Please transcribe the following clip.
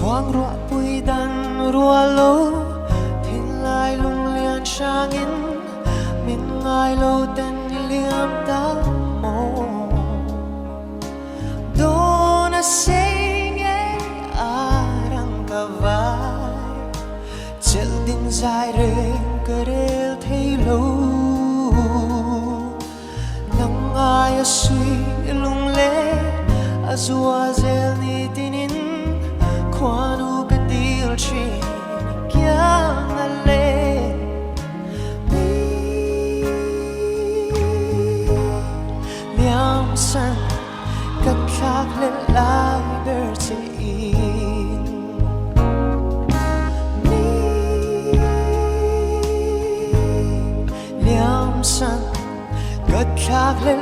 khoang rụa bụi đàn rùa lô thiên lai lung liền sang in mình ngài lô tên liêm ta mô đô na say nghe arang ka vai chel din dài reng kerel thei lo nang ai suy lung le azua zel ni tinin khoanu ka dil chin kyang ale liam san ka khak le lai ber che in liam san ka khak le